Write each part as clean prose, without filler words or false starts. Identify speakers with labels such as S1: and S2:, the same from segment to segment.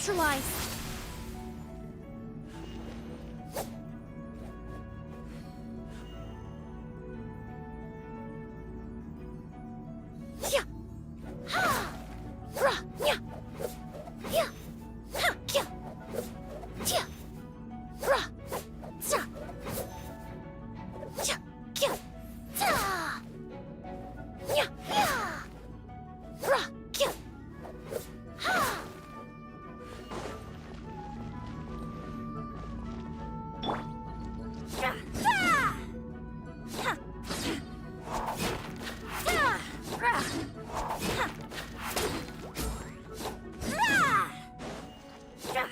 S1: Neutralize! Yeah! Ha! Ra! Yeah! Yeah! Ha! Yeah! Yeah! Ra! Za! Yeah! Yeah! Ta! Yeah! Yeah! Ra! Yeah! Ha! Yeah! Ha! Ha! Ta! Ra! Ha! Ra! Ra!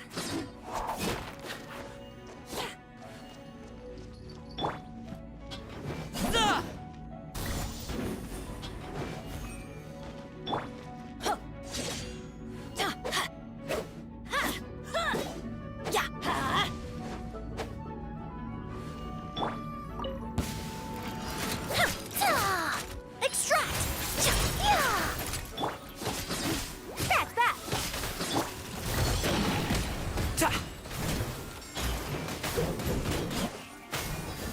S2: Duh!
S1: Huh. Ta! Ha! Ha! Ha! Yeah! Ha! Ha! Ta! Extract! Yeah! That's that!
S2: Ta!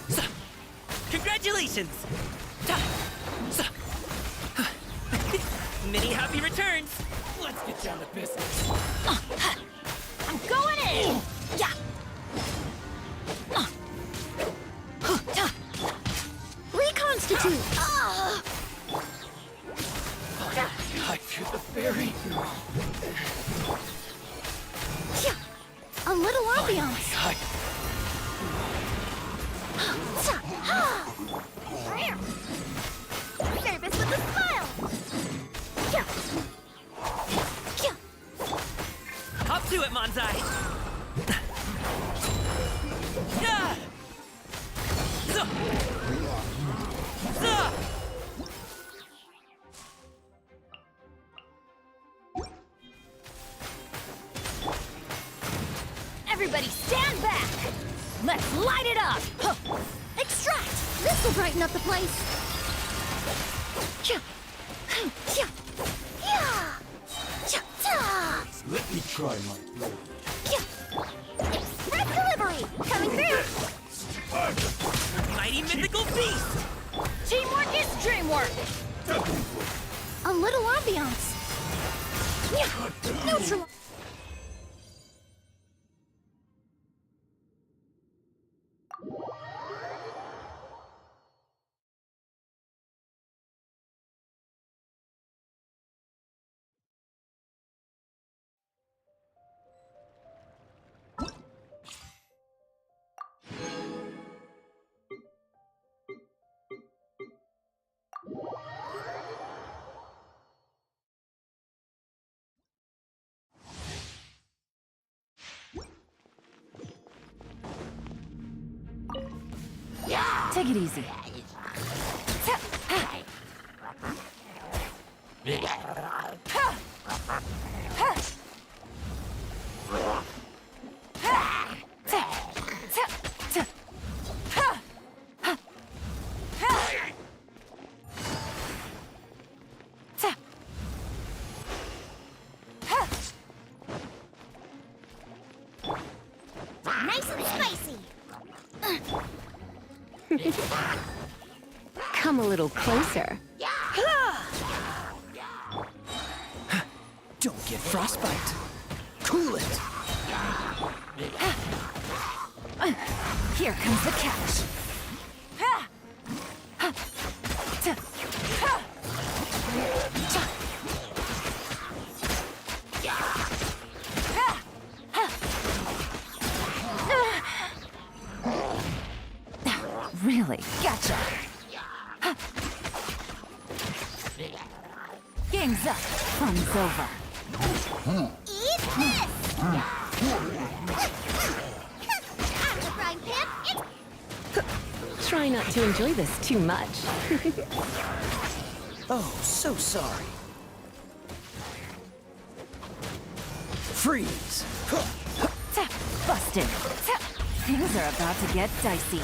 S2: Sa! Congratulations! Ta! Sa! Many happy returns! Let's get down to business.
S1: I'm going in! Yeah! Ta! Reconstitute!
S2: I feel the fairy.
S1: Yeah! A little ambiance!
S2: I
S1: Ta! Ha! Service with a smile! Yeah! Yeah!
S2: Hop to it, Manzai! Yeah! Zuh! Zuh!
S1: Everybody stand back! Let's light it up! Huh. Extract! This'll brighten up the place! Yeah! Yeah! Yeah! Yeah! Ta!
S3: Let me try my blade.
S1: Yeah! Express delivery! Coming through!
S2: Mighty mythical beast!
S1: Teamwork is dreamwork! A little ambiance! Yeah! Neutral!
S4: Take it easy.
S1: Nice and spicy!
S4: Come a little closer.
S2: Don't get frostbite. Cool it.
S4: Here comes the catch. Really? Gotcha. Game's up. Fun's over.
S1: Eat this! Out of the frying pan, it's...
S4: Try not to enjoy this too much.
S2: Oh, so sorry. Freeze!
S4: Busted. Things are about to get dicey.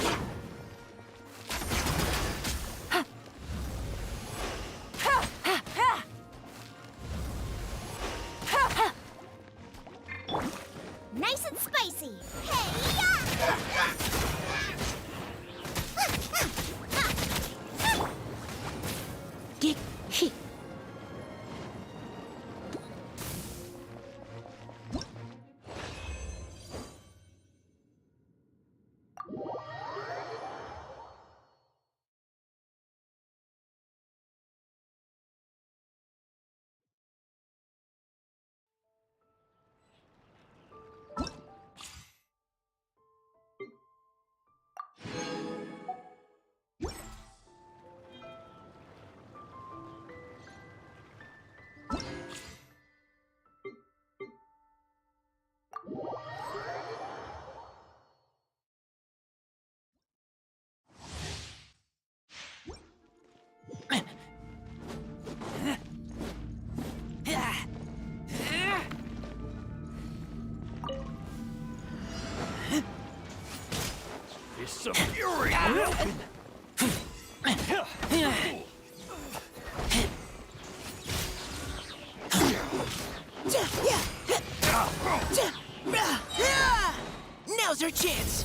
S5: Now's our chance.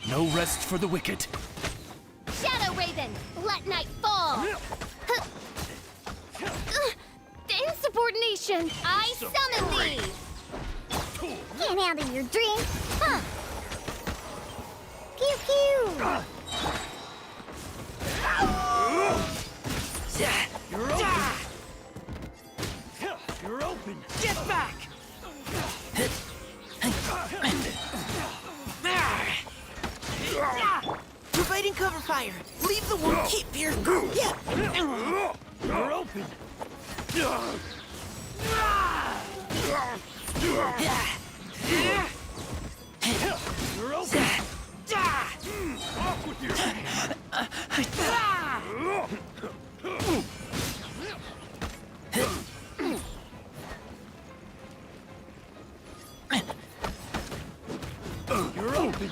S2: No rest for the wicked.
S1: Shadow Raven, let night fall. Insubordination, I summon thee. Can't handle your dream, huh? Pew pew.
S5: You're open.
S2: You're open.
S5: Get back. Providing cover fire. Leave the wound. Keep your cool. Yeah.
S2: You're open. You're open. Off with you. You're open.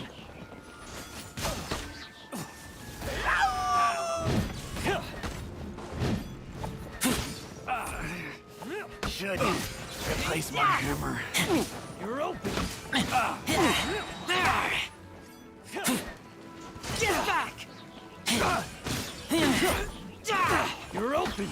S2: Should replace my hammer. You're open.
S5: Get back.
S2: You're open.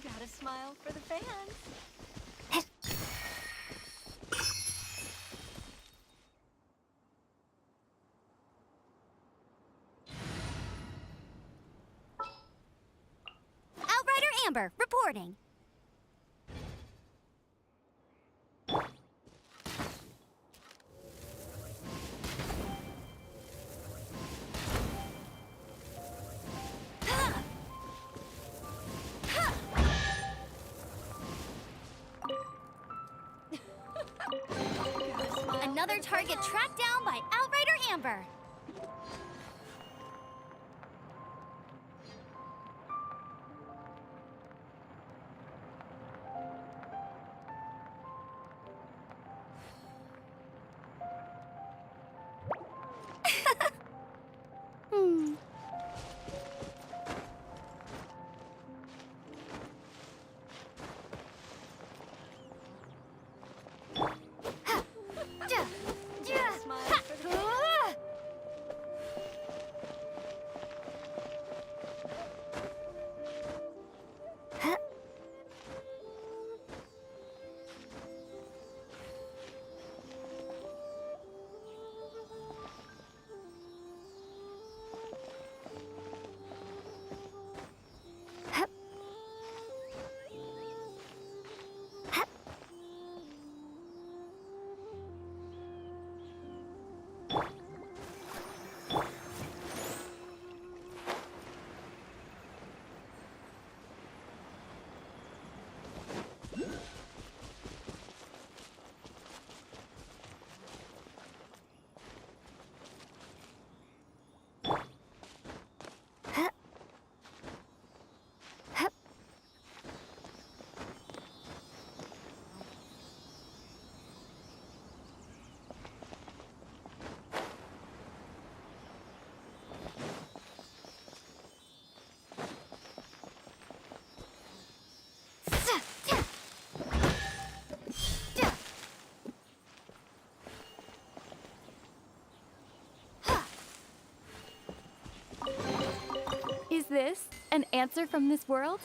S4: Gotta smile for the fans.
S1: Outrider Amber, reporting. Another target tracked down by Outrider Amber. Hmm.
S4: Smile for the Is this an answer from this world?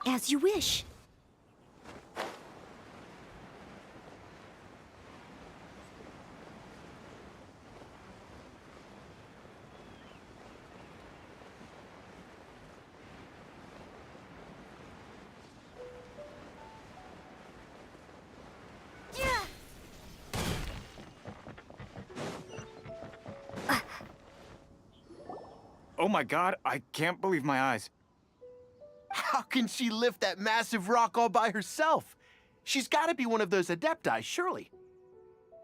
S1: As you wish.
S6: Oh my god, I can't believe my eyes.
S7: How can she lift that massive rock all by herself? She's got to be one of those Adepti, surely.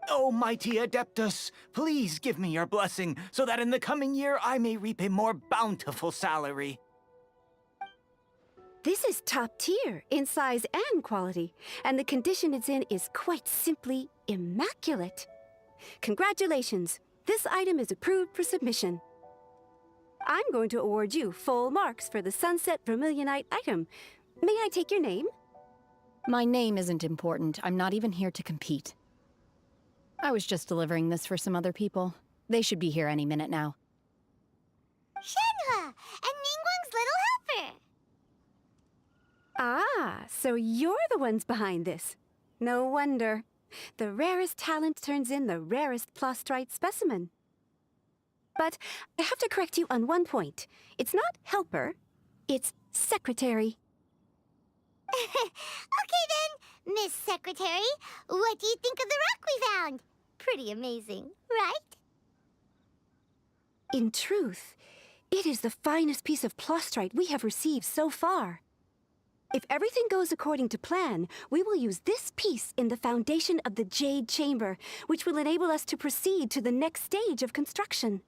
S6: Oh, mighty Adeptus, please give me your blessing so that in the coming year I may reap a more bountiful salary.
S8: This is top tier in size and quality, and the condition it's in is quite simply immaculate. Congratulations! This item is approved for submission. I'm going to award you full marks for the Sunset Vermilionite item. May I take your name?
S4: My name isn't important. I'm not even here to compete. I was just delivering this for some other people. They should be here any minute now.
S1: Shenhua, and Ningguang's little helper.
S8: Ah, so you're the ones behind this. No wonder. The rarest talent turns in the rarest plastrite specimen. But I have to correct you on one point. It's not helper, it's secretary.
S1: Okay then, Miss Secretary, what do you think of the rock we found? Pretty amazing, right?
S8: In truth, it is the finest piece of plastrite we have received so far. If everything goes according to plan, we will use this piece in the foundation of the Jade Chamber, which will enable us to proceed to the next stage of construction.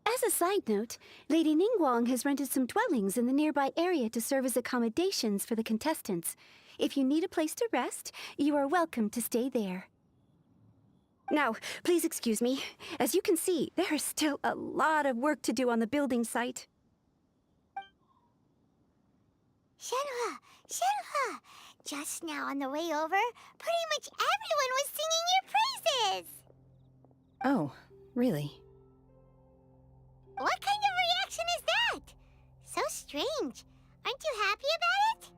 S8: As a side note, Lady Ningguang has rented some dwellings in the nearby area to serve as accommodations for the contestants. If you need a place to rest, you are welcome to stay there. Now, please excuse me. As you can see, there is still a lot of work to do on the building site.
S1: Shenhua, Shenhua! Just now on the way over, pretty much everyone was singing your praises!
S4: Oh, really?
S1: What kind of reaction is that? So strange. Aren't you happy about it?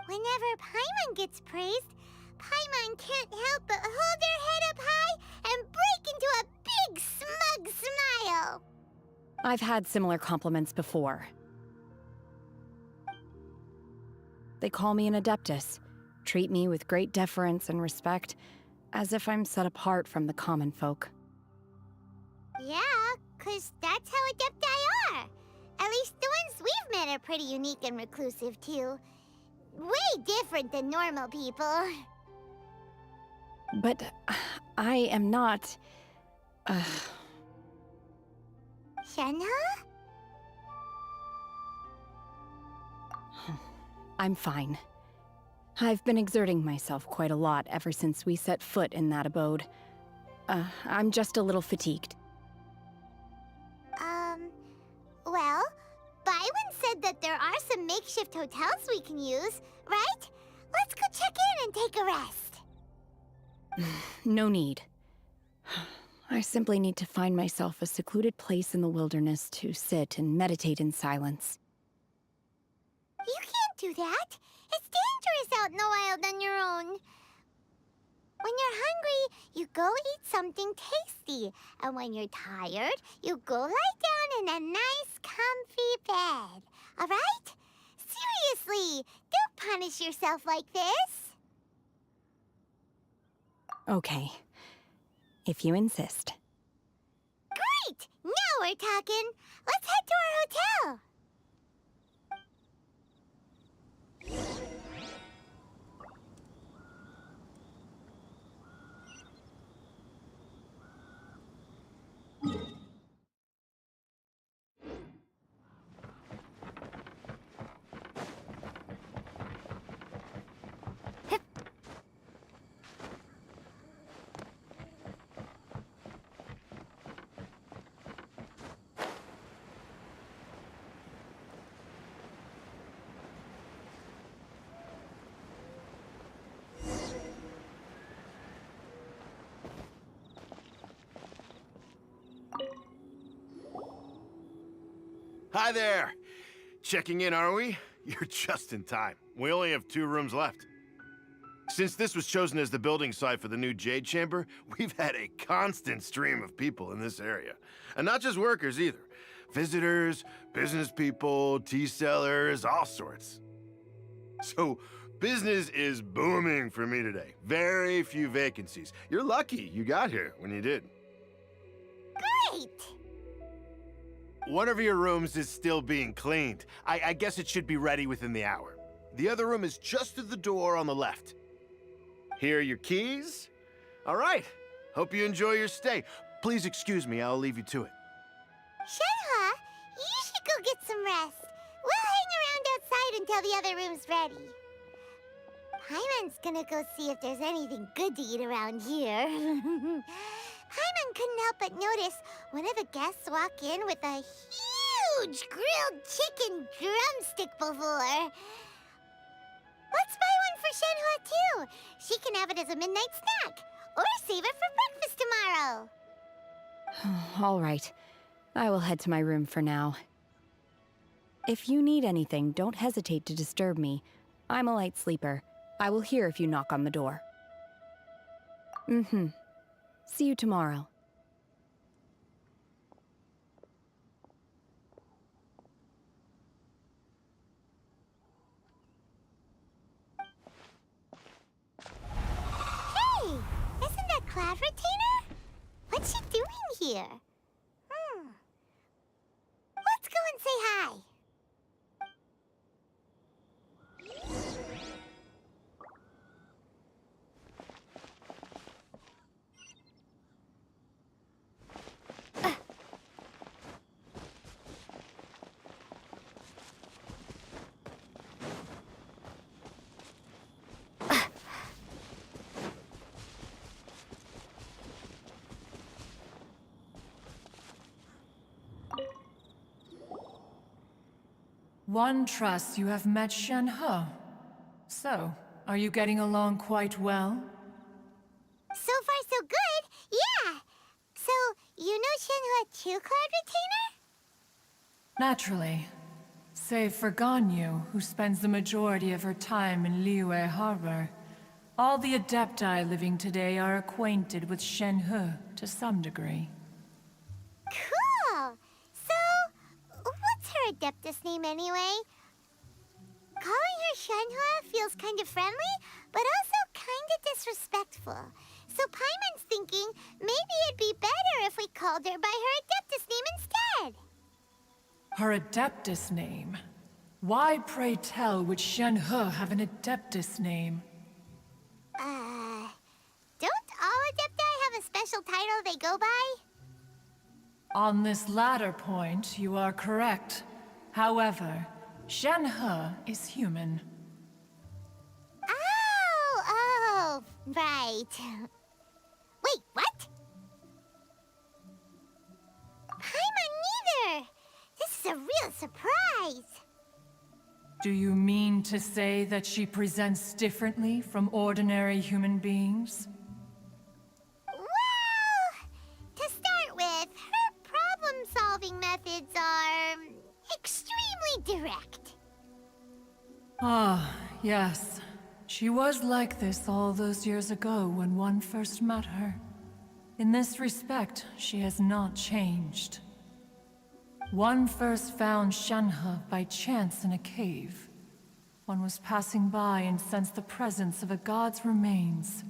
S1: Whenever Paimon gets praised, Paimon can't help but hold their head up high and break into a big smug smile.
S4: I've had similar compliments before. They call me an adeptus, treat me with great deference and respect, as if I'm set apart from the common folk.
S1: Yeah, 'cause that's how adepti are. At least the ones we've met are pretty unique and reclusive, too. Way different than normal people.
S4: But I am not...
S1: Shenhua?
S4: I'm fine. I've been exerting myself quite a lot ever since we set foot in that abode. I'm just a little fatigued.
S1: Well, Byron said that there are some makeshift hotels we can use, right? Let's go check in and take a rest.
S4: No need. I simply need to find myself a secluded place in the wilderness to sit and meditate in silence.
S1: You can't do that. It's dangerous out in the wild on your own. When you're hungry, you go eat something tasty. And when you're tired, you go lie down in a nice, comfy bed. All right? Seriously, don't punish yourself like this.
S4: Okay. If you insist.
S1: Great! Now we're talking. Let's head to our hotel.
S7: Hi there! Checking in, are we? You're just in time. We only have 2 rooms left. Since this was chosen as the building site for the new Jade Chamber, we've had a constant stream of people in this area. And not just workers either. Visitors, business people, tea sellers, all sorts. So, business is booming for me today. Very few vacancies. You're lucky you got here when you did.
S1: Great!
S7: One of your rooms is still being cleaned. I guess it should be ready within the hour. The other room is just through the door on the left. Here are your keys. All right. Hope you enjoy your stay. Please excuse me, I'll leave you to it.
S1: Shenhua, you should go get some rest. We'll hang around outside until the other room's ready. Paimon's gonna go see if there's anything good to eat around here. Paimon couldn't help but notice one of the guests walk in with a huge grilled chicken drumstick before. Let's buy one for Shenhua too. She can have it as a midnight snack, or save it for breakfast tomorrow.
S4: All right. I will head to my room for now. If you need anything, don't hesitate to disturb me. I'm a light sleeper. I will hear if you knock on the door. See you tomorrow.
S1: Hey! Isn't that Cloud Retainer? What's she doing here? Let's go and say hi.
S9: One trusts you have met Shenhe. So, are you getting along quite well?
S1: So far, so good. Yeah. So, you know Shenhua too, Cloud Retainer?
S9: Naturally. Save for Ganyu, who spends the majority of her time in Liyue Harbor. All the Adepti living today are acquainted with Shenhe to some degree.
S1: Cool. So, what's her Adeptus name anyway? Calling her Shenhua feels kind of friendly, but also kind of disrespectful. So Paimon's thinking maybe it'd be better if we called her by her Adeptus name instead.
S9: Her Adeptus name? Why, pray tell, would Shenhe have an Adeptus name?
S1: Don't all Adepti have a special title they go by?
S9: On this latter point, you are correct. However, Shenhe is human.
S1: Oh, right. Wait, what? Paimon neither! This is a real surprise!
S9: Do you mean to say that she presents differently from ordinary human beings?
S1: Well, to start with, her problem-solving methods are extremely direct.
S9: Ah, yes. She was like this all those years ago when one first met her. In this respect, she has not changed. One first found Shenhe by chance in a cave. One was passing by and sensed the presence of a god's remains.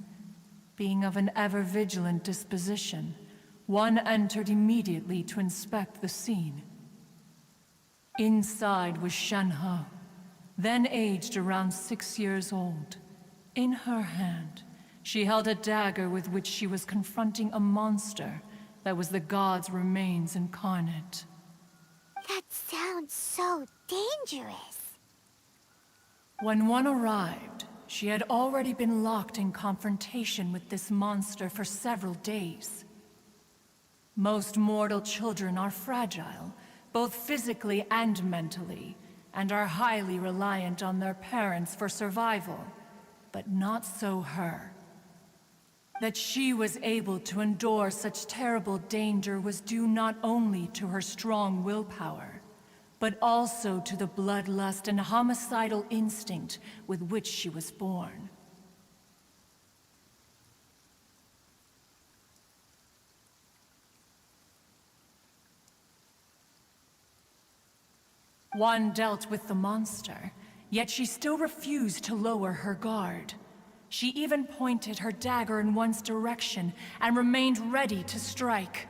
S9: Being of an ever-vigilant disposition, one entered immediately to inspect the scene. Inside was Shenhe, then aged around 6 years old. In her hand, she held a dagger with which she was confronting a monster that was the god's remains incarnate.
S1: That sounds so dangerous.
S9: When one arrived, she had already been locked in confrontation with this monster for several days. Most mortal children are fragile, both physically and mentally, and are highly reliant on their parents for survival. But not so her. That she was able to endure such terrible danger was due not only to her strong willpower, but also to the bloodlust and homicidal instinct with which she was born. One dealt with the monster, yet she still refused to lower her guard. She even pointed her dagger in one's direction and remained ready to strike.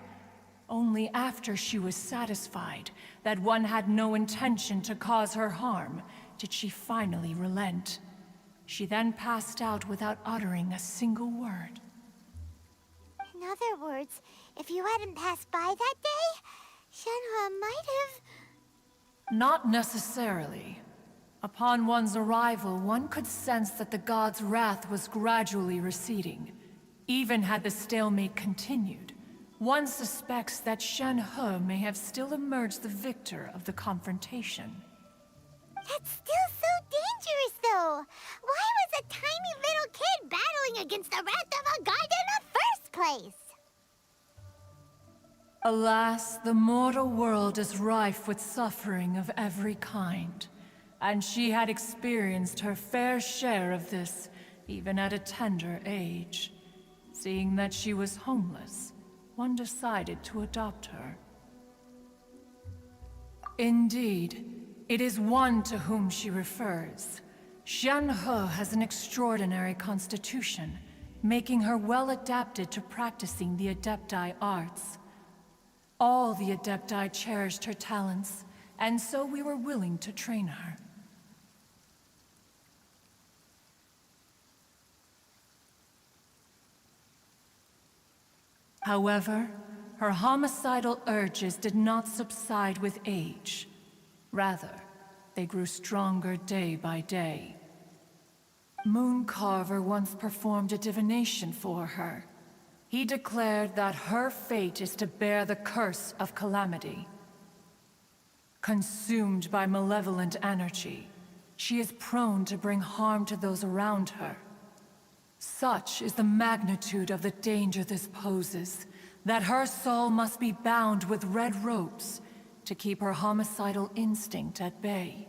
S9: Only after she was satisfied that one had no intention to cause her harm did she finally relent. She then passed out without uttering a single word.
S1: In other words, if you hadn't passed by that day, Shenhua might have...
S9: Not necessarily. Upon one's arrival, one could sense that the god's wrath was gradually receding. Even had the stalemate continued, One suspects that Shen He may have still emerged the victor of the confrontation.
S1: That's still so dangerous, though. Why was a tiny little kid battling against the wrath of a god in the first place?
S9: Alas, the mortal world is rife with suffering of every kind, and she had experienced her fair share of this, even at a tender age. Seeing that she was homeless, one decided to adopt her. Indeed, it is one to whom she refers. Shen He has an extraordinary constitution, making her well adapted to practicing the Adepti arts. All the Adepti cherished her talents, and so we were willing to train her. However, her homicidal urges did not subside with age. Rather, they grew stronger day by day. Mooncarver once performed a divination for her. He declared that her fate is to bear the curse of calamity. Consumed by malevolent energy, she is prone to bring harm to those around her. Such is the magnitude of the danger this poses, that her soul must be bound with red ropes to keep her homicidal instinct at bay.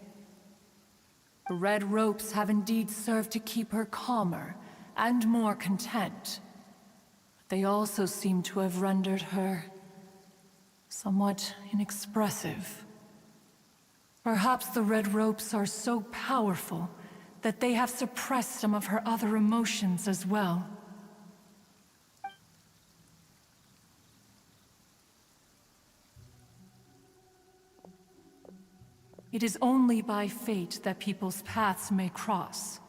S9: The red ropes have indeed served to keep her calmer and more content. They also seem to have rendered her somewhat inexpressive. Perhaps the red ropes are so powerful that they have suppressed some of her other emotions as well. It is only by fate that people's paths may cross.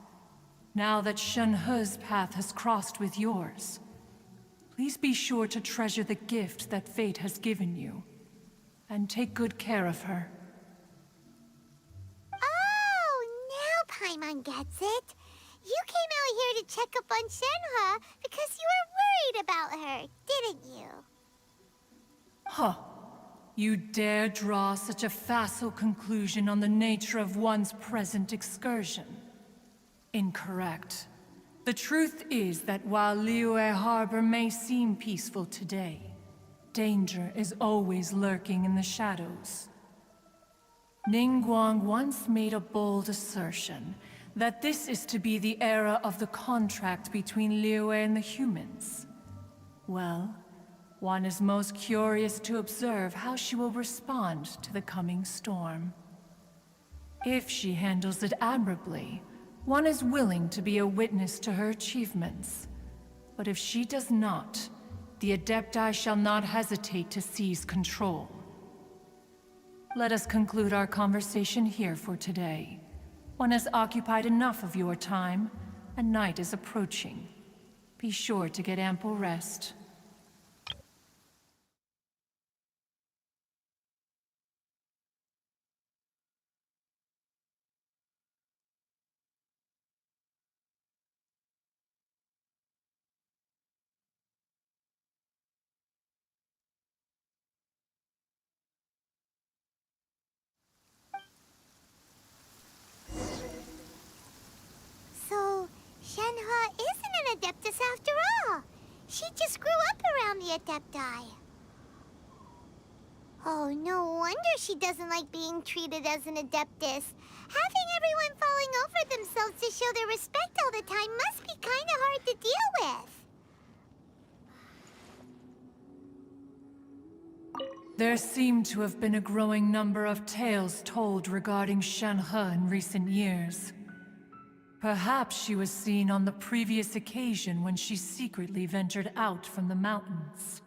S9: Now that Shen He's path has crossed with yours, please be sure to treasure the gift that fate has given you, and take good care of her.
S1: Oh, now Paimon gets it. You came out here to check up on Shenhe because you were worried about her, didn't you?
S9: Huh. You dare draw such a facile conclusion on the nature of one's present excursion? Incorrect. The truth is that while Liyue Harbor may seem peaceful today, danger is always lurking in the shadows. Ningguang once made a bold assertion that this is to be the era of the contract between Liyue and the humans. Well, one is most curious to observe how she will respond to the coming storm. If she handles it admirably, one is willing to be a witness to her achievements. But if she does not, the Adepti shall not hesitate to seize control. Let us conclude our conversation here for today. One has occupied enough of your time, and night is approaching. Be sure to get ample rest.
S1: So, Shenhe isn't an Adeptus after all. She just grew up around the Adepti. Oh, no wonder she doesn't like being treated as an Adeptus. Having everyone falling over themselves to show their respect all the time must be kind of hard to deal with.
S9: There seem to have been a growing number of tales told regarding Shenhe in recent years. Perhaps she was seen on the previous occasion when she secretly ventured out from the mountains.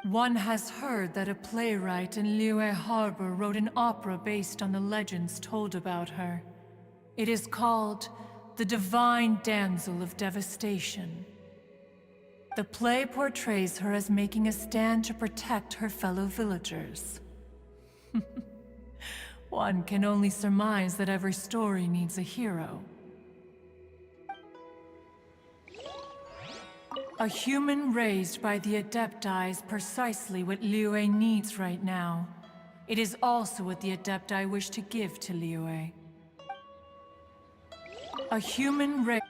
S9: One has heard that a playwright in Liyue Harbor wrote an opera based on the legends told about her. It is called The Divine Damsel of Devastation. The play portrays her as making a stand to protect her fellow villagers. One can only surmise that every story needs a hero. A human raised by the Adepti is precisely what Liyue needs right now. It is also what the Adepti wish to give to Liyue. A human raised...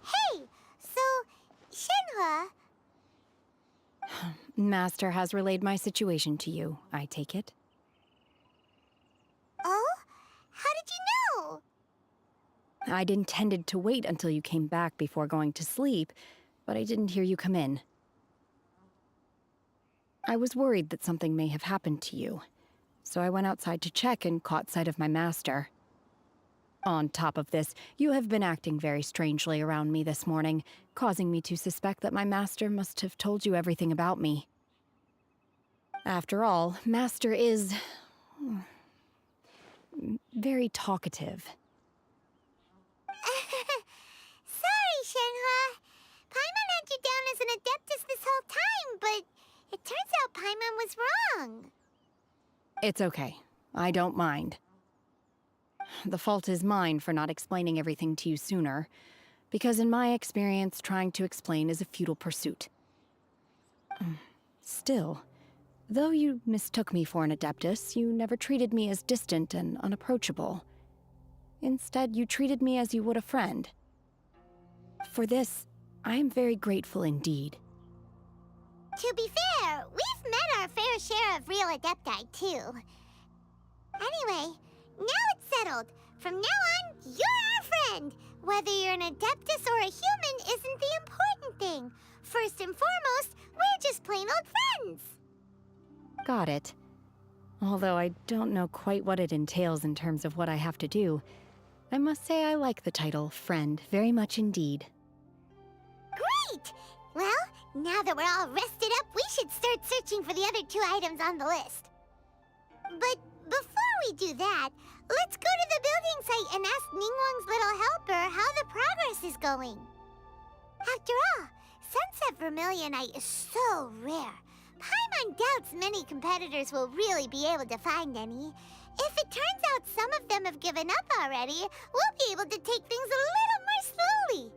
S1: Hey! So, Shenhua,
S4: Master has relayed my situation to you, I take it.
S1: oh? How did you know?
S4: I'd intended to wait until you came back before going to sleep, but I didn't hear you come in. I was worried that something may have happened to you, so I went outside to check and caught sight of my master. On top of this, you have been acting very strangely around me this morning, causing me to suspect that my master must have told you everything about me. After all, Master is... very talkative.
S1: Sorry, Shenhua. Paimon had you down as an Adeptus this whole time, but it turns out Paimon was wrong.
S4: It's okay. I don't mind. The fault is mine for not explaining everything to you sooner, because in my experience, trying to explain is a futile pursuit. Still, though you mistook me for an Adeptus, you never treated me as distant and unapproachable. Instead, you treated me as you would a friend. For this, I am very grateful indeed.
S1: To be fair, we've met our fair share of real Adepti, too. Anyway, now it's settled. From now on, you're our friend. Whether you're an Adeptus or a human isn't the important thing. First and foremost, we're just plain old friends.
S4: Got it. Although I don't know quite what it entails in terms of what I have to do, I must say I like the title friend very much indeed.
S1: Great! Well, now that we're all rested up, we should start searching for the other 2 items on the list. But before we do that, let's go to the building site and ask Ningguang's little helper how the progress is going. After all, Sunset Vermilionite is so rare. Paimon doubts many competitors will really be able to find any. If it turns out some of them have given up already, we'll be able to take things a little more slowly.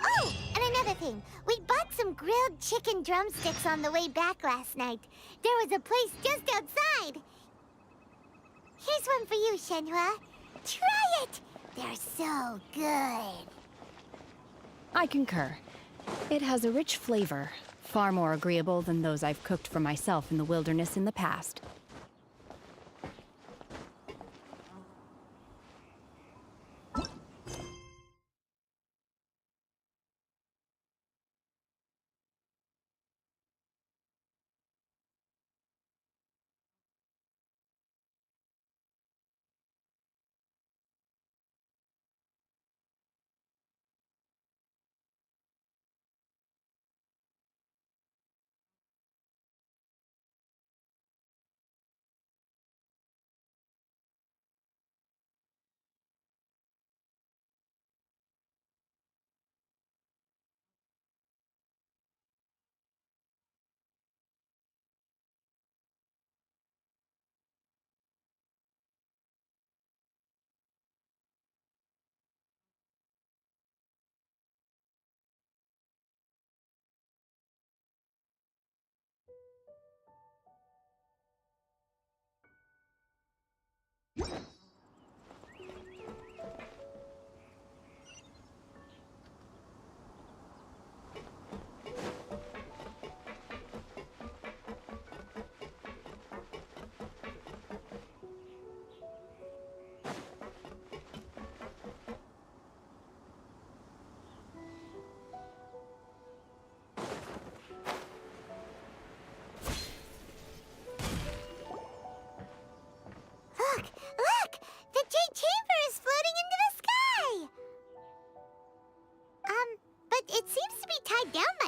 S1: Oh, and another thing. We bought some grilled chicken drumsticks on the way back last night. There was a place just outside. Here's one for you, Shenhua. Try it! They're so good.
S4: I concur. It has a rich flavor, far more agreeable than those I've cooked for myself in the wilderness in the past.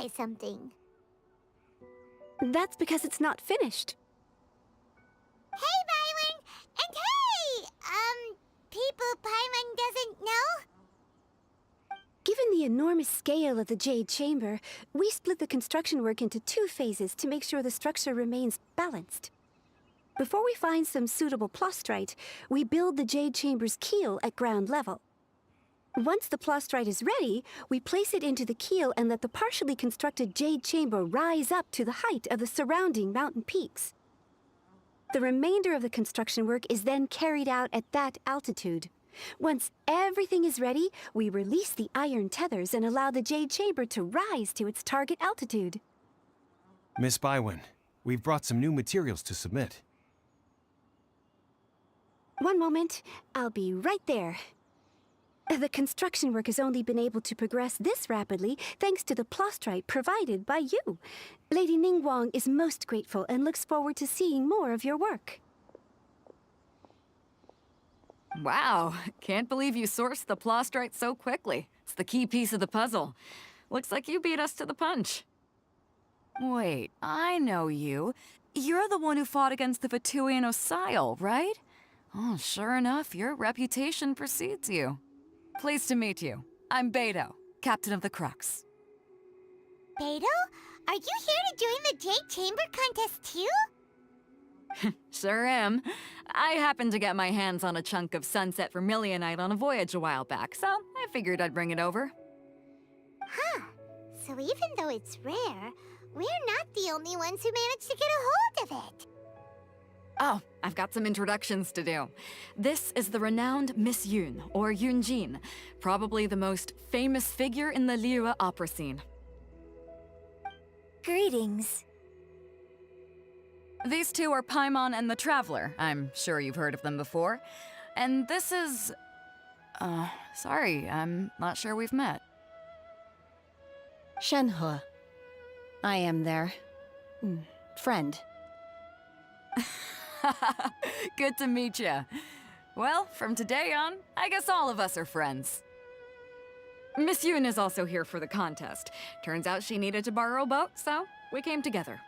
S1: try something.
S8: That's because it's not finished.
S1: Hey, Byron! And hey! People Paimon doesn't know?
S8: Given the enormous scale of the Jade Chamber, we split the construction work into 2 phases to make sure the structure remains balanced. Before we find some suitable plastrite, we build the Jade Chamber's keel at ground level. Once the plastrite is ready, we place it into the keel and let the partially constructed Jade Chamber rise up to the height of the surrounding mountain peaks. The remainder of the construction work is then carried out at that altitude. Once everything is ready, we release the iron tethers and allow the Jade Chamber to rise to its target altitude.
S10: Miss Bywin, we've brought some new materials to submit.
S8: One moment, I'll be right there. The construction work has only been able to progress this rapidly thanks to the plastrite provided by you. Lady Ningguang is most grateful and looks forward to seeing more of your work.
S11: Wow, can't believe you sourced the plastrite so quickly. It's the key piece of the puzzle. Looks like you beat us to the punch. Wait, I know you. You're the one who fought against the Vatuian Osile, right? Oh, sure enough, your reputation precedes you. Pleased to meet you. I'm Beto, captain of the Crux.
S1: Beto? Are you here to join the Jade Chamber contest too?
S11: Sure am. I happened to get my hands on a chunk of sunset vermilionite on a voyage a while back, so I figured I'd bring it over.
S1: Huh. So even though it's rare, we're not the only ones who managed to get a hold of it.
S11: Oh, I've got some introductions to do. This is the renowned Miss Yun, or Yunjin, probably the most famous figure in the Liyue opera scene.
S1: Greetings.
S11: These two are Paimon and the Traveler. I'm sure you've heard of them before. And this is... sorry, I'm not sure we've met.
S4: Shenhe. I am their... friend.
S11: Good to meet you. Well, from today on, I guess all of us are friends. Miss Yun is also here for the contest. Turns out she needed to borrow a boat, so we came together.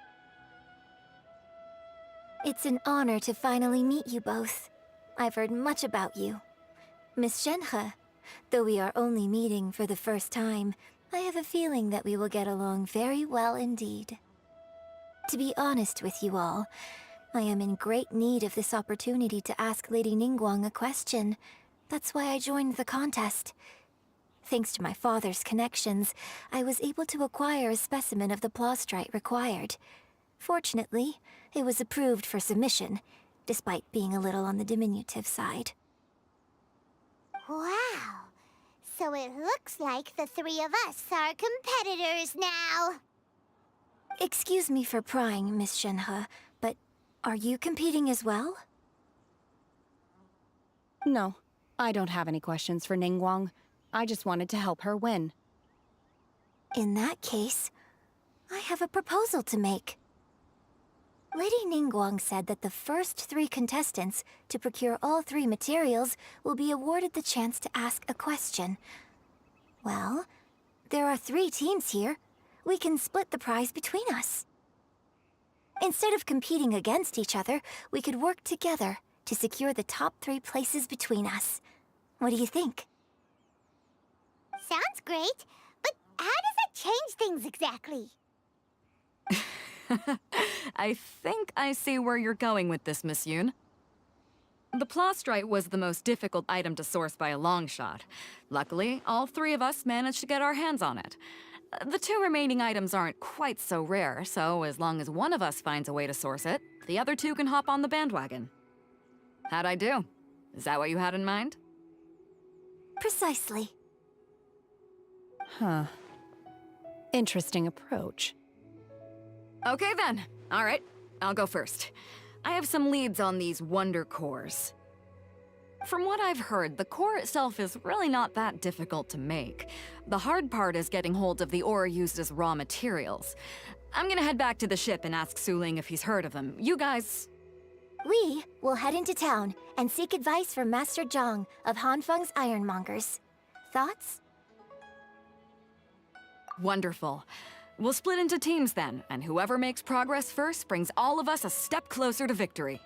S1: It's an honor to finally meet you both. I've heard much about you. Miss Shenhe, though we are only meeting for the first time, I have a feeling that we will get along very well indeed. To be honest with you all, I am in great need of this opportunity to ask Lady Ningguang a question. That's why I joined the contest. Thanks to my father's connections, I was able to acquire a specimen of the plastrite required. Fortunately, it was approved for submission, despite being a little on the diminutive side. Wow! So it looks like the 3 of us are competitors now! Excuse me for prying, Miss Shenhe, but are you competing as well?
S4: No, I don't have any questions for Ningguang. I just wanted to help her win.
S1: In that case, I have a proposal to make. Lady Ningguang said that the first 3 contestants to procure all 3 materials will be awarded the chance to ask a question. Well, there are 3 teams here. We can split the prize between us. Instead of competing against each other, we could work together to secure the top 3 places between us. What do you think? Sounds great, but how does it change things exactly?
S11: I think I see where you're going with this, Miss Yun. The plastrite was the most difficult item to source by a long shot. Luckily, all 3 of us managed to get our hands on it. The 2 remaining items aren't quite so rare, so as long as one of us finds a way to source it, the other 2 can hop on the bandwagon. How'd I do? Is that what you had in mind?
S1: Precisely.
S4: Huh. Interesting approach.
S11: Okay then. All right, I'll go first. I have some leads on these wonder cores. From what I've heard, the core itself is really not that difficult to make. The hard part is getting hold of the ore used as raw materials. I'm gonna head back to the ship and ask Suling if he's heard of them. You guys...
S1: We will head into town and seek advice from Master Zhang of Hanfeng's Ironmongers. Thoughts?
S11: Wonderful. We'll split into teams then, and whoever makes progress first brings all of us a step closer to victory.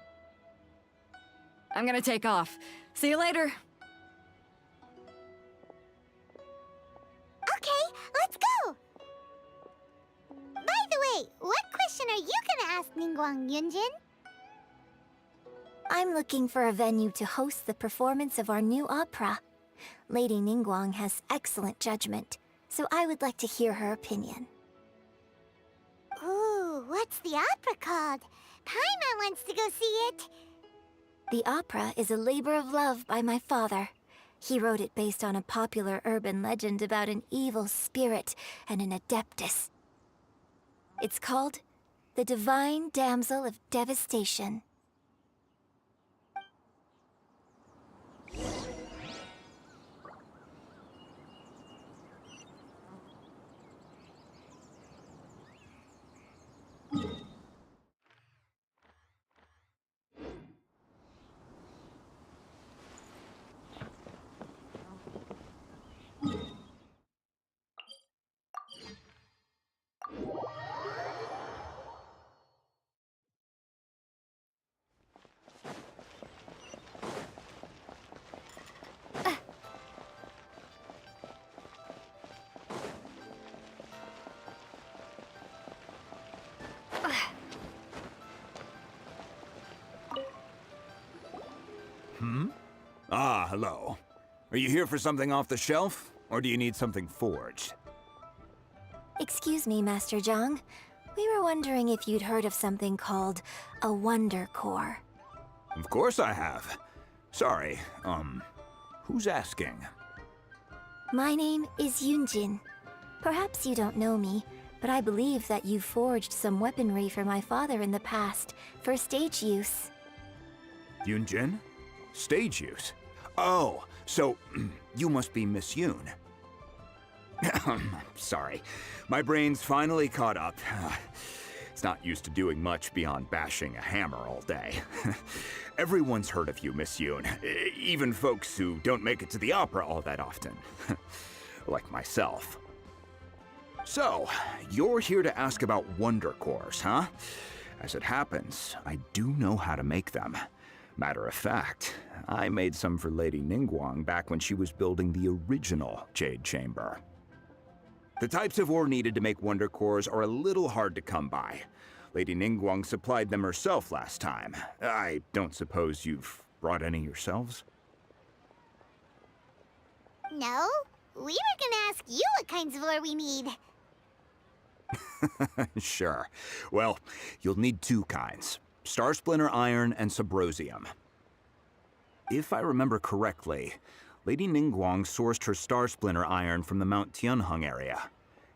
S11: I'm gonna take off. See you later.
S1: Okay, let's go! By the way, what question are you gonna ask Ningguang, Yunjin?
S12: I'm looking for a venue to host the performance of our new opera. Lady Ningguang has excellent judgment, so I would like to hear her opinion.
S1: Ooh, what's the opera called? Paimon wants to go see it.
S12: The opera is a labor of love by my father. He wrote it based on a popular urban legend about an evil spirit and an adeptus. It's called The Divine Damsel of Devastation.
S6: Ah, hello. Are you here for something off the shelf, or do you need something forged?
S12: Excuse me, Master Zhang. We were wondering if you'd heard of something called a Wonder Core.
S6: Of course I have. Sorry, who's asking?
S12: My name is Yunjin. Perhaps you don't know me, but I believe that you forged some weaponry for my father in the past, for stage use.
S6: Yunjin? Stage use? Oh, so you must be Miss Yoon. Sorry, my brain's finally caught up. It's not used to doing much beyond bashing a hammer all day. Everyone's heard of you, Miss Yoon, even folks who don't make it to the opera all that often. Like myself. So, you're here to ask about Wonder Cores, huh? As it happens, I do know how to make them. Matter of fact, I made some for Lady Ningguang back when she was building the original Jade Chamber. The types of ore needed to make Wonder Cores are a little hard to come by. Lady Ningguang supplied them herself last time. I don't suppose you've brought any yourselves?
S1: No, we were gonna ask you what kinds of ore we need.
S6: Sure. Well, you'll need two kinds. Star Splinter Iron and Subrosium. If I remember correctly, Lady Ningguang sourced her Star Splinter Iron from the Mount Tianheng area.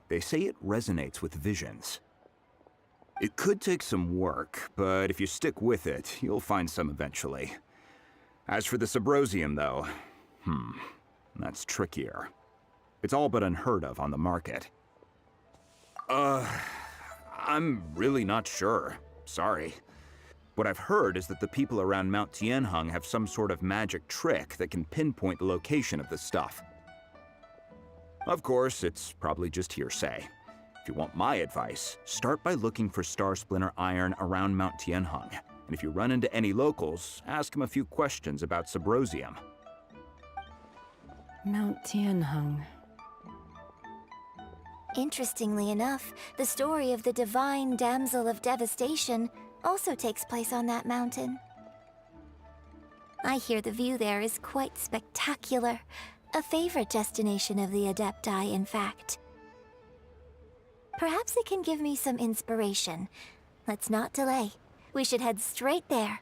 S6: They say it resonates with visions. It could take some work, but if you stick with it, you'll find some eventually. As for the Subrosium, though, that's trickier. It's all but unheard of on the market. I'm really not sure. Sorry. What I've heard is that the people around Mount Tianheng have some sort of magic trick that can pinpoint the location of the stuff. Of course, it's probably just hearsay. If you want my advice, start by looking for Star Splinter Iron around Mount Tianheng. And if you run into any locals, ask them a few questions about Subrosium.
S4: Mount Tianheng.
S12: Interestingly enough, the story of the Divine Damsel of Devastation also takes place on that mountain. I hear the view there is quite spectacular. A favorite destination of the Adepti, in fact. Perhaps it can give me some inspiration. Let's not delay. We should head straight there.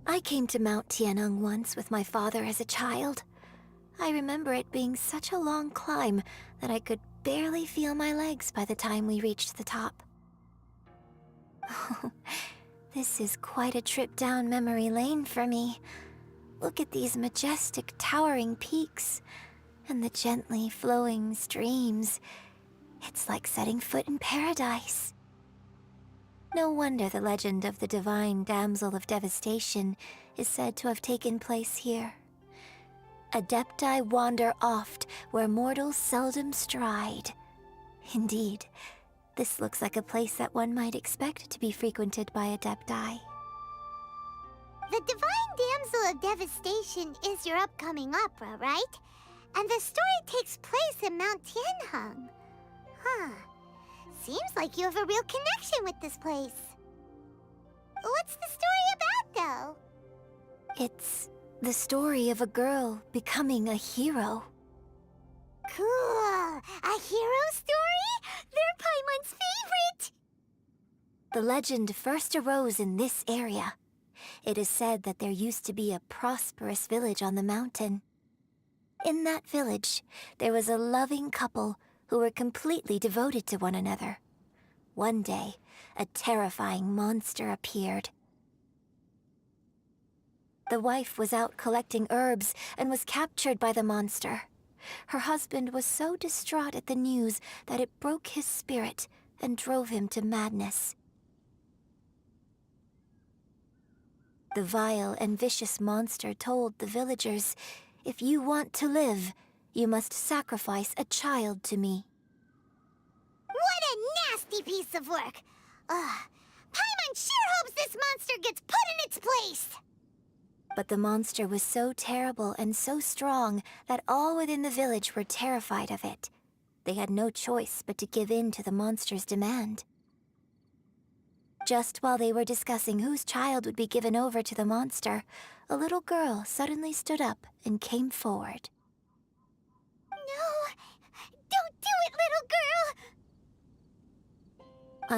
S12: I came to Mount Tianeng once with my father as a child. I remember it being such a long climb that I could barely feel my legs by the time we reached the top. This is quite a trip down memory lane for me. Look at these majestic, towering peaks, and the gently flowing streams. It's like setting foot in paradise. No wonder the legend of the divine damsel of devastation is said to have taken place here. Adepti wander oft where mortals seldom stride. Indeed, this looks like a place that one might expect to be frequented by Adepti.
S1: The Divine Damsel of Devastation is your upcoming opera, right? And the story takes place in Mount Tianheng. Huh. Seems like you have a real connection with this place. What's the story about, though?
S12: It's the story of a girl becoming a hero.
S1: Cool. A hero story? They're Paimon's favorite!
S12: The legend first arose in this area. It is said that there used to be a prosperous village on the mountain. In that village, there was a loving couple who were completely devoted to one another. One day, a terrifying monster appeared. The wife was out collecting herbs and was captured by the monster. Her husband was so distraught at the news that it broke his spirit and drove him to madness. The vile and vicious monster told the villagers, "If you want to live, you must sacrifice a child to me."
S1: What a nasty piece of work! Paimon sure hopes this monster gets put in its place!
S12: But the monster was so terrible and so strong that all within the village were terrified of it. They had no choice but to give in to the monster's demand. Just while they were discussing whose child would be given over to the monster, a little girl suddenly stood up and came forward.
S1: No! Don't do it, little girl!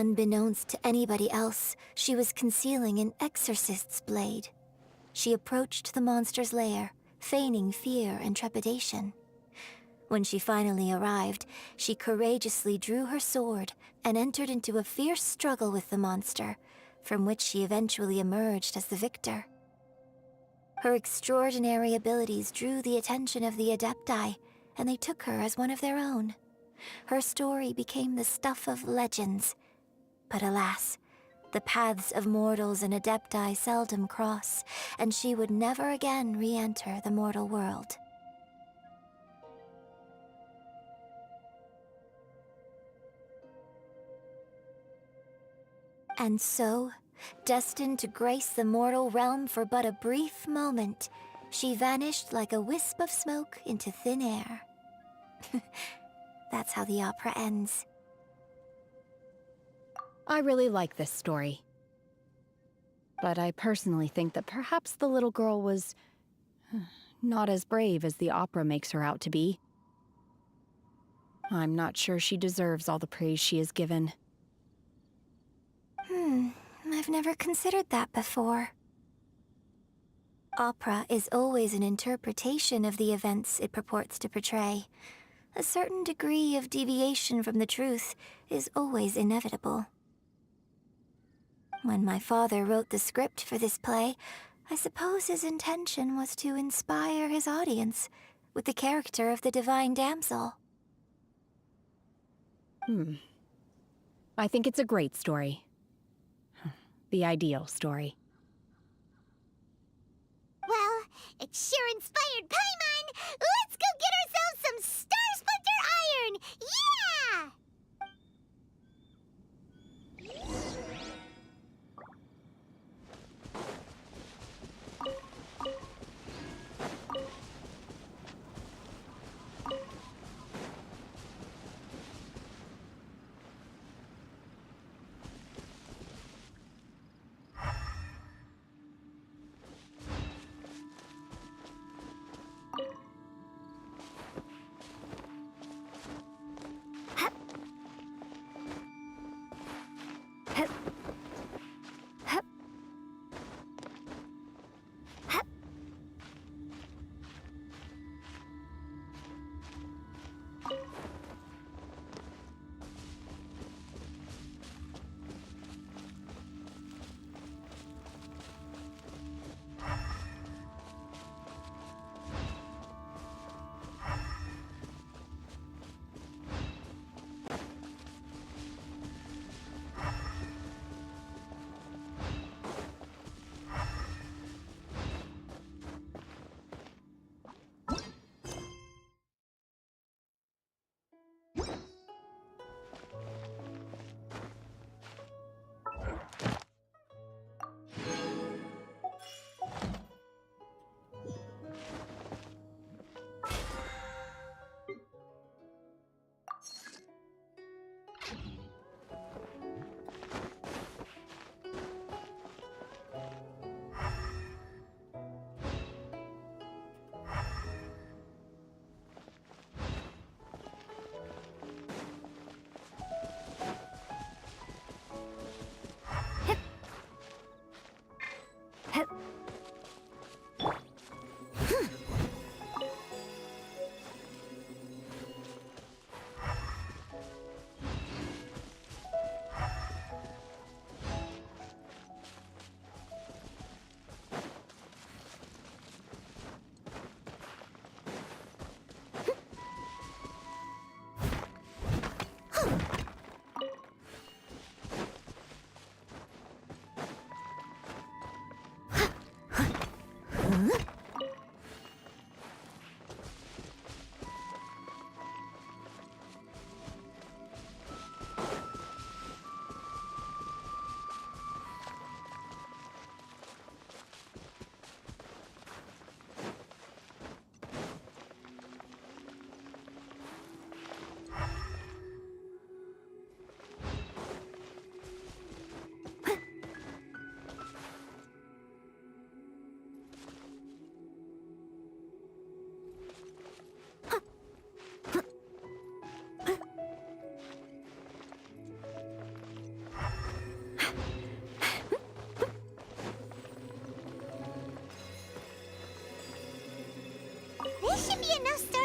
S12: Unbeknownst to anybody else, she was concealing an exorcist's blade. She approached the monster's lair, feigning fear and trepidation. When she finally arrived, she courageously drew her sword and entered into a fierce struggle with the monster, from which she eventually emerged as the victor. Her extraordinary abilities drew the attention of the Adepti, and they took her as one of their own. Her story became the stuff of legends. But alas, the paths of mortals and Adepti seldom cross, and she would never again re-enter the mortal world. And so, destined to grace the mortal realm for but a brief moment, she vanished like a wisp of smoke into thin air. That's how the opera ends.
S4: I really like this story. But I personally think that perhaps the little girl was not as brave as the opera makes her out to be. I'm not sure she deserves all the praise she is given.
S12: I've never considered that before. Opera is always an interpretation of the events it purports to portray. A certain degree of deviation from the truth is always inevitable. When my father wrote the script for this play, I suppose his intention was to inspire his audience with the character of the Divine Damsel.
S4: I think it's a great story. The ideal story.
S1: Well, it sure inspired Paimon! Let's go get ourselves some Star Splinter Iron! Yeah!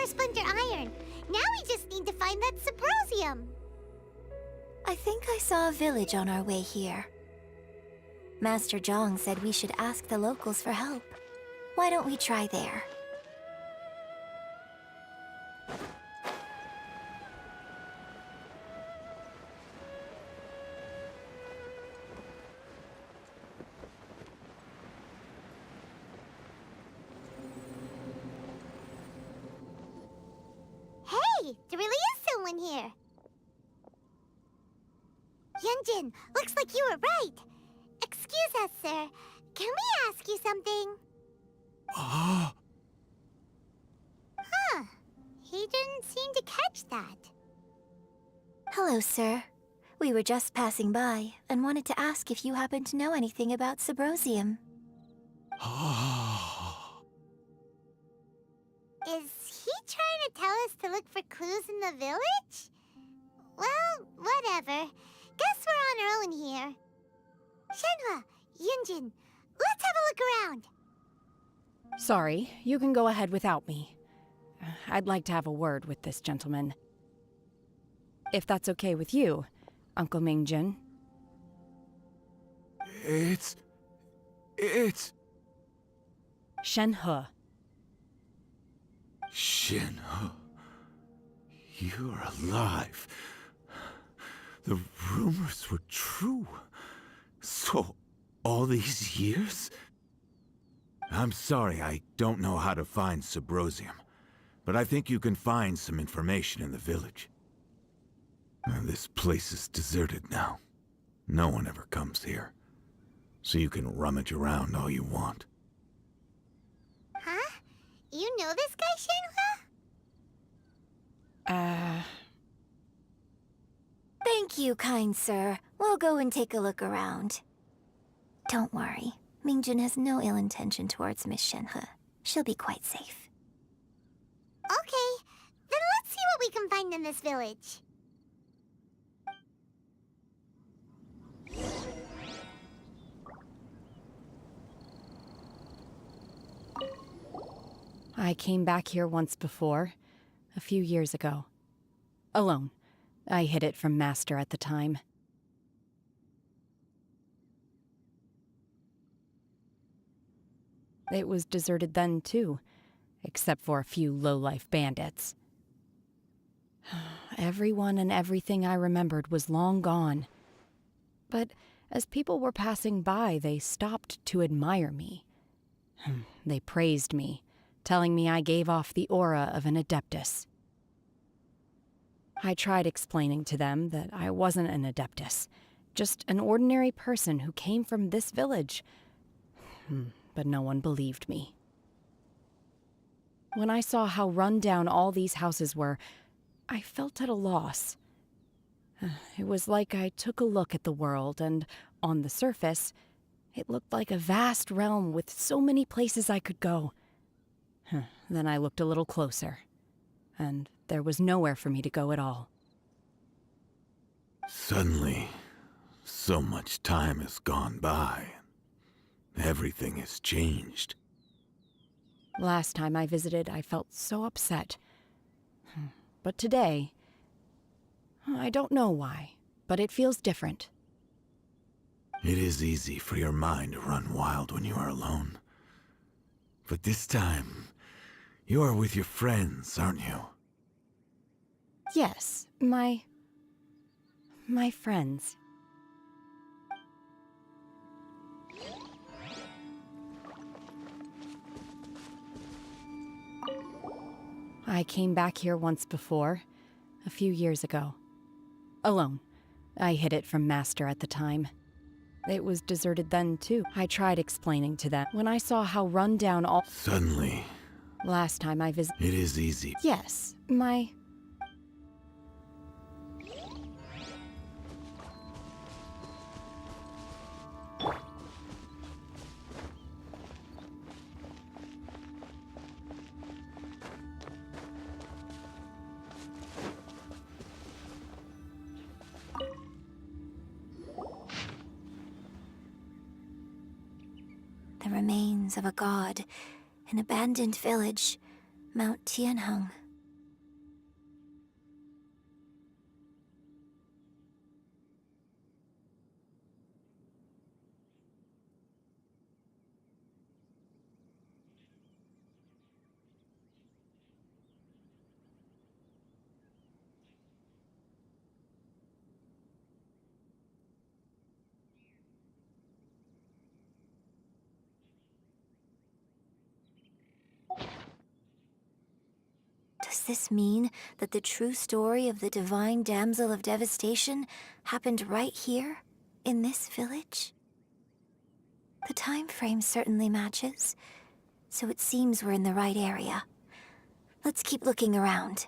S1: Splinter Iron. Now we just need to find that Subrosium.
S12: I think I saw a village on our way here. Master Zhang said we should ask the locals for help. Why don't we try there?
S1: Hey, there really is someone here. Yunjin, looks like you were right. Excuse us, sir. Can we ask you something? Huh. He didn't seem to catch that.
S12: Hello, sir. We were just passing by and wanted to ask if you happen to know anything about Subrosium.
S1: Is he trying to tell us to look for clues in the village? Well, whatever. Guess we're on our own here. Shenhua, Yunjin, let's have a look around.
S4: Sorry, you can go ahead without me. I'd like to have a word with this gentleman. If that's okay with you, Uncle Mingjin.
S3: It's...
S4: Shenhe.
S3: Shenhe. You're alive. The rumors were true. So, all these years? I'm sorry, I don't know how to find Subrosium. But I think you can find some information in the village. This place is deserted now. No one ever comes here. So you can rummage around all you want.
S1: Huh? You know this guy, Shenhua?
S12: Thank you, kind sir. We'll go and take a look around. Don't worry. Mingjin has no ill intention towards Miss Shenhe. She'll be quite safe.
S1: Okay, then let's see what we can find in this village.
S4: I came back here once before, a few years ago. Alone. I hid it from Master at the time. It was deserted then, too, except for a few low-life bandits. Everyone and everything I remembered was long gone. But as people were passing by, they stopped to admire me. They praised me, telling me I gave off the aura of an Adeptus. I tried explaining to them that I wasn't an Adeptus, just an ordinary person who came from this village. But no one believed me. When I saw how run down all these houses were, I felt at a loss. It was like I took a look at the world, and on the surface, it looked like a vast realm with so many places I could go. Then I looked a little closer, and there was nowhere for me to go at all.
S3: Suddenly, so much time has gone by. Everything has changed.
S4: Last time I visited, I felt so upset. But today, I don't know why, but it feels different.
S3: It is easy for your mind to run wild when you are alone. But this time, you are with your friends, aren't you?
S4: Yes, my friends. I came back here once before, a few years ago. Alone. I hid it from Master at the time. It was deserted then, too. I tried explaining to them. When I saw how run down all...
S3: Suddenly...
S4: Last time I visited...
S3: It is easy.
S4: Yes,
S12: The remains of a god, an abandoned village, Mount Tianheng. this mean that the true story of the divine damsel of devastation happened right here, in this village? The time frame certainly matches, so it seems we're in the right area. Let's keep looking around.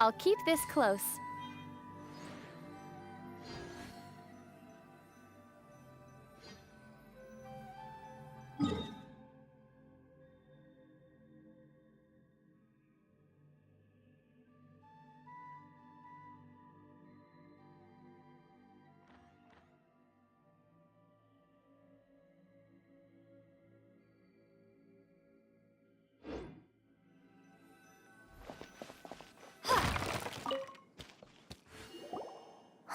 S13: I'll keep this close.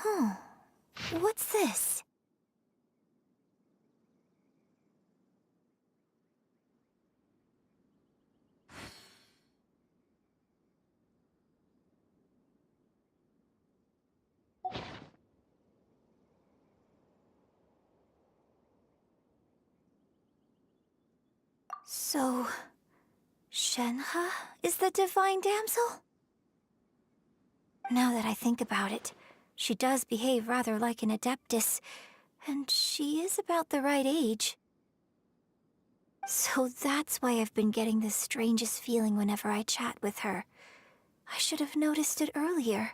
S12: Huh. What's this? So, Shenhe is the divine damsel? Now that I think about it, she does behave rather like an adeptus, and she is about the right age. So that's why I've been getting the strangest feeling whenever I chat with her. I should have noticed it earlier.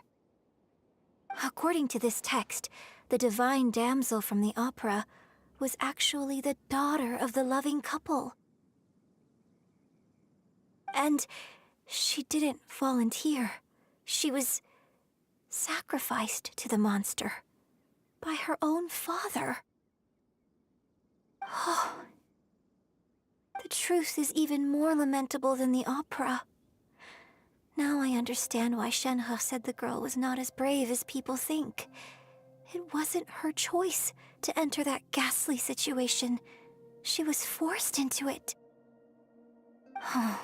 S12: According to this text, the divine damsel from the opera was actually the daughter of the loving couple. And she didn't volunteer. She was sacrificed to the monster by her own father. Oh, the truth is even more lamentable than the opera. Now I understand why Shenhe said the girl was not as brave as people think. It wasn't her choice to enter that ghastly situation. She was forced into it. Oh,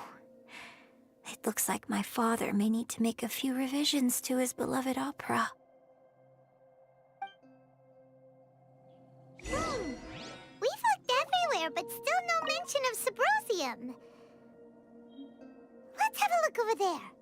S12: it looks like my father may need to make a few revisions to his beloved opera.
S1: We've looked everywhere, but still no mention of Sabrosium. Let's have a look over there.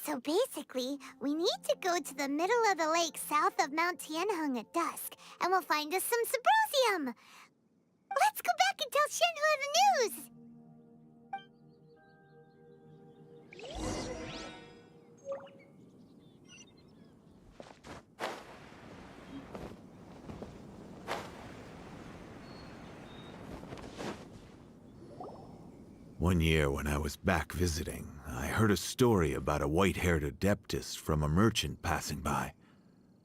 S1: So basically, we need to go to the middle of the lake south of Mount Tianheng at dusk, and we'll find us some Symbrozium! Let's go back and tell Shenhua the news!
S3: One year when I was back visiting, I heard a story about a white-haired adeptus from a merchant passing by.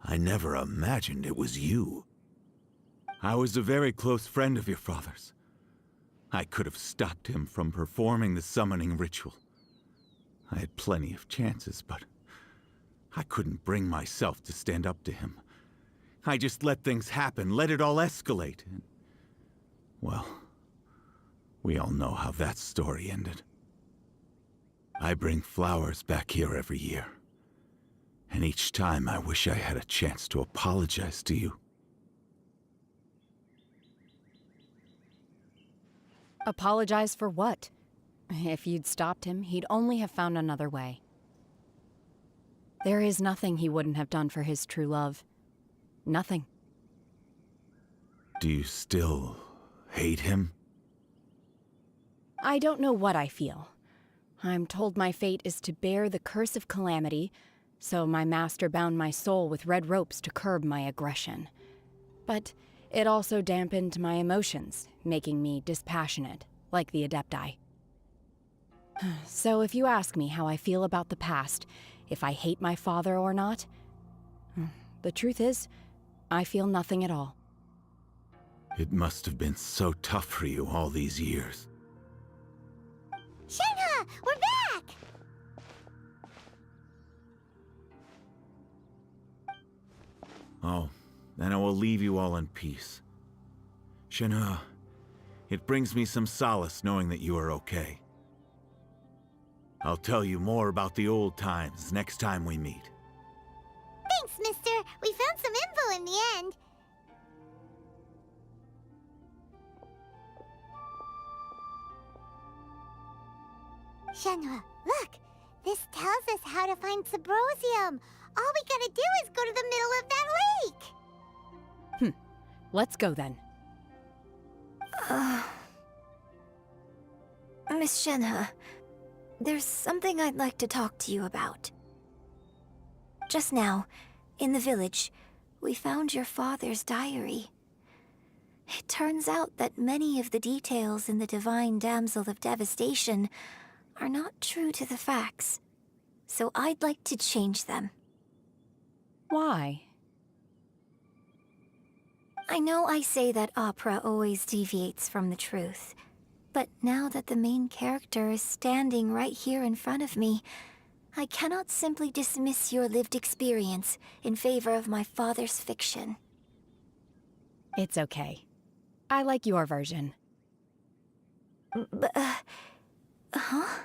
S3: I never imagined it was you. I was a very close friend of your father's. I could have stopped him from performing the summoning ritual. I had plenty of chances, but I couldn't bring myself to stand up to him. I just let things happen, let it all escalate. And, well, we all know how that story ended. I bring flowers back here every year. And each time I wish I had a chance to apologize to you.
S4: Apologize for what? If you'd stopped him, he'd only have found another way. There is nothing he wouldn't have done for his true love. Nothing.
S3: Do you still hate him?
S4: I don't know what I feel. I'm told my fate is to bear the curse of calamity, so my master bound my soul with red ropes to curb my aggression. But it also dampened my emotions, making me dispassionate, like the Adepti. So if you ask me how I feel about the past, if I hate my father or not, the truth is, I feel nothing at all.
S3: It must have been so tough for you all these years.
S1: Shenhua, we're back!
S3: Oh, then I will leave you all in peace. Shenhua, it brings me some solace knowing that you are okay. I'll tell you more about the old times next time we meet.
S1: Thanks, mister. We found some info in the end. Shenhua, look! This tells us how to find Symbrozium. All we gotta do is go to the middle of that lake!
S4: Let's go then.
S12: Miss Shenhua, there's something I'd like to talk to you about. Just now, in the village, we found your father's diary. It turns out that many of the details in the Divine Damsel of Devastation are not true to the facts, so I'd like to change them.
S4: Why?
S12: I know I say that opera always deviates from the truth, but now that the main character is standing right here in front of me, I cannot simply dismiss your lived experience in favor of my father's fiction.
S4: It's okay. I like your version.
S12: Huh?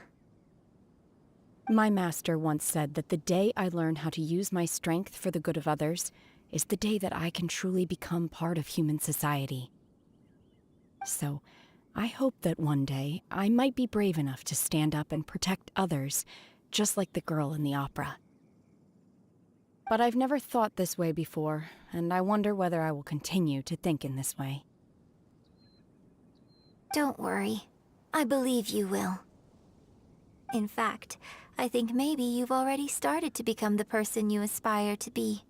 S4: My master once said that the day I learn how to use my strength for the good of others is the day that I can truly become part of human society. So, I hope that one day I might be brave enough to stand up and protect others, just like the girl in the opera. But I've never thought this way before, and I wonder whether I will continue to think in this way.
S12: Don't worry. I believe you will. In fact, I think maybe you've already started to become the person you aspire to be.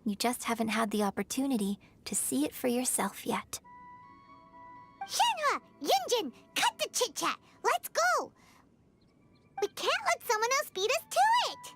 S12: You just haven't had the opportunity to see it for yourself yet.
S1: Shenhua! Yunjin! Cut the chit-chat! Let's go! We can't let someone else beat us to it!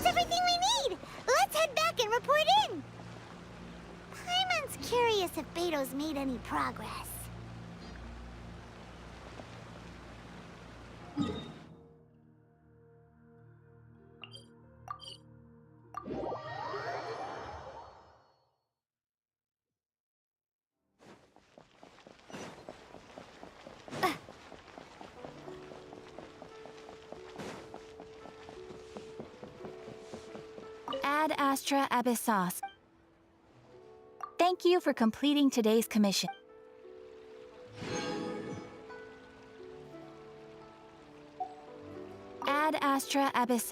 S1: That's everything we need! Let's head back and report in! Paimon's curious if Beto's made any progress.
S14: Ad Astra Abyssos. Thank you for completing today's commission. Ad Astra Abyss.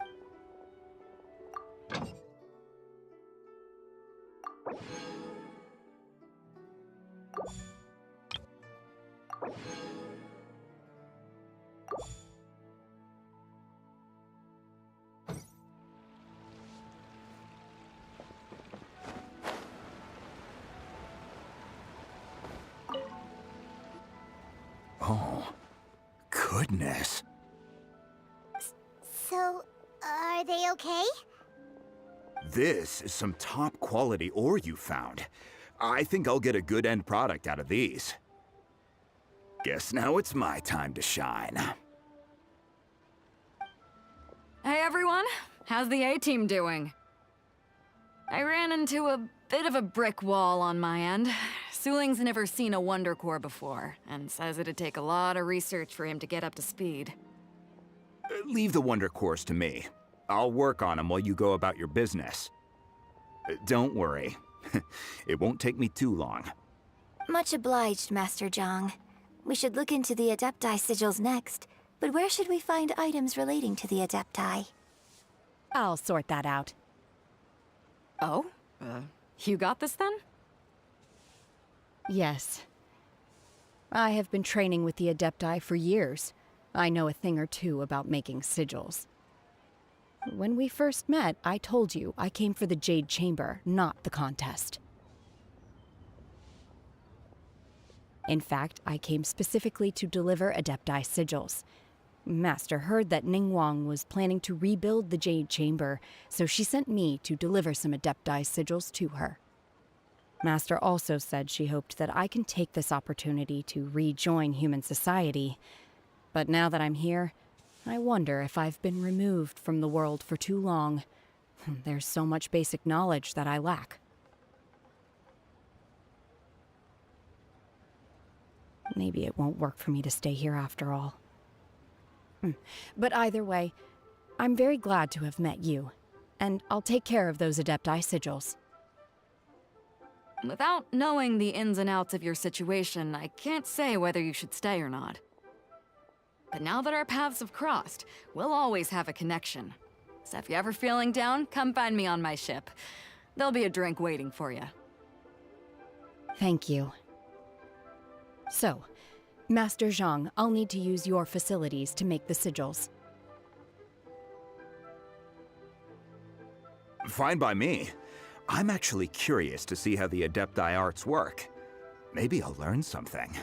S6: Oh, goodness.
S1: So, are they okay?
S6: This is some top quality ore you found. I think I'll get a good end product out of these. Guess now it's my time to shine.
S11: Hey everyone, how's the A-team doing? I ran into a bit of a brick wall on my end. Suling's never seen a Wonder Core before, and says it'd take a lot of research for him to get up to speed.
S6: Leave the Wonder Cores to me. I'll work on them while you go about your business. Don't worry. It won't take me too long.
S12: Much obliged, Master Zhang. We should look into the Adepti sigils next, but where should we find items relating to the Adepti?
S4: I'll sort that out.
S11: Oh? You got this then?
S4: Yes. I have been training with the Adepti for years. I know a thing or two about making sigils. When we first met, I told you I came for the Jade Chamber, not the contest. In fact, I came specifically to deliver Adepti sigils. Master heard that Ningguang was planning to rebuild the Jade Chamber, so she sent me to deliver some Adepti sigils to her. Master also said she hoped that I can take this opportunity to rejoin human society. But now that I'm here, I wonder if I've been removed from the world for too long. There's so much basic knowledge that I lack. Maybe it won't work for me to stay here after all. But either way, I'm very glad to have met you, and I'll take care of those Adepti sigils.
S11: Without knowing the ins and outs of your situation, I can't say whether you should stay or not. But now that our paths have crossed, we'll always have a connection. So if you're ever feeling down, come find me on my ship. There'll be a drink waiting for you.
S4: Thank you. So, Master Zhang, I'll need to use your facilities to make the sigils.
S6: Fine by me. I'm actually curious to see how the Adepti arts work. Maybe I'll learn something.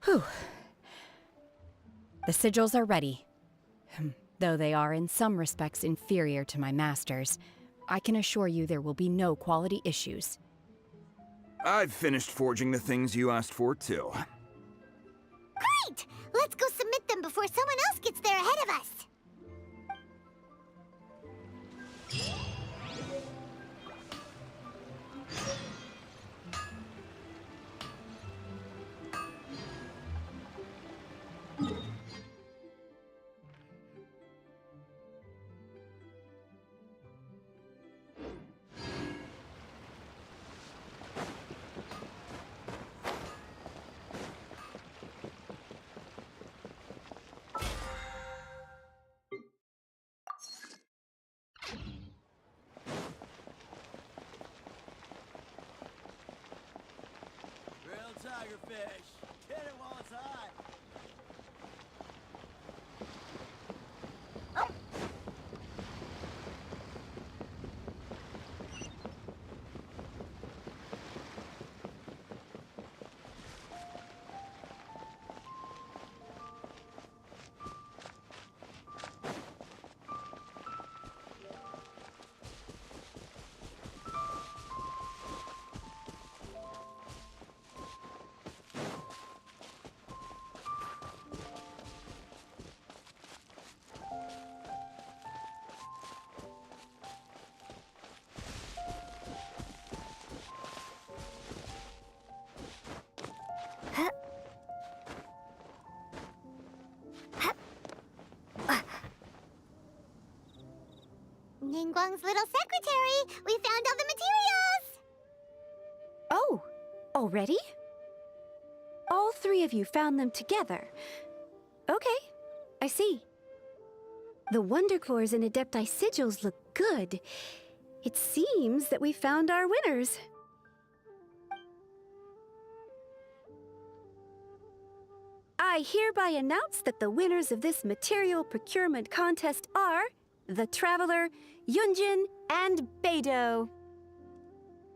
S4: Whew. The sigils are ready. Though they are in some respects inferior to my master's, I can assure you there will be no quality issues.
S6: I've finished forging the things you asked for, too.
S1: Great! Let's go submit them before someone else gets there ahead of us!
S2: Tigerfish! Get it while it's hot!
S1: Ningguang's little secretary. We found all the materials.
S8: Oh, already? All three of you found them together. Okay, I see. The Wonder Cores and Adepti sigils look good. It seems that we found our winners. I hereby announce that the winners of this material procurement contest are the Traveler, Yunjin, and Beidou.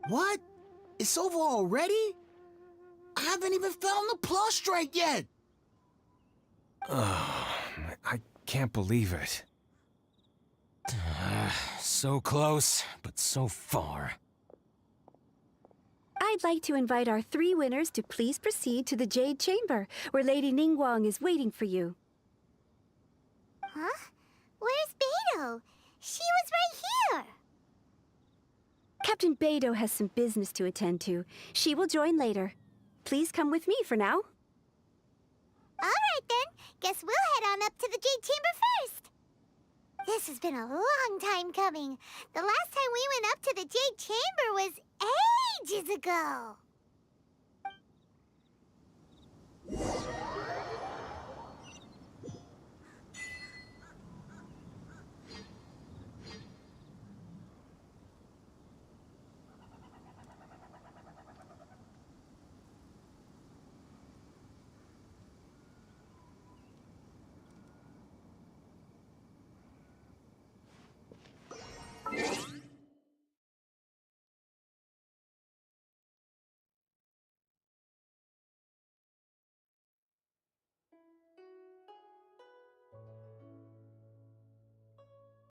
S5: What? It's over already? I haven't even found the plus strike yet!
S10: I can't believe it.
S2: So close, but so far.
S8: I'd like to invite our three winners to please proceed to the Jade Chamber, where Lady Ningguang is waiting for you.
S1: Huh? Where's Beidou? She was right here.
S8: Captain Beidou has some business to attend to. She will join later. Please come with me for now.
S1: All right, then. Guess we'll head on up to the Jade Chamber first. This has been a long time coming. The last time we went up to the Jade Chamber was ages ago.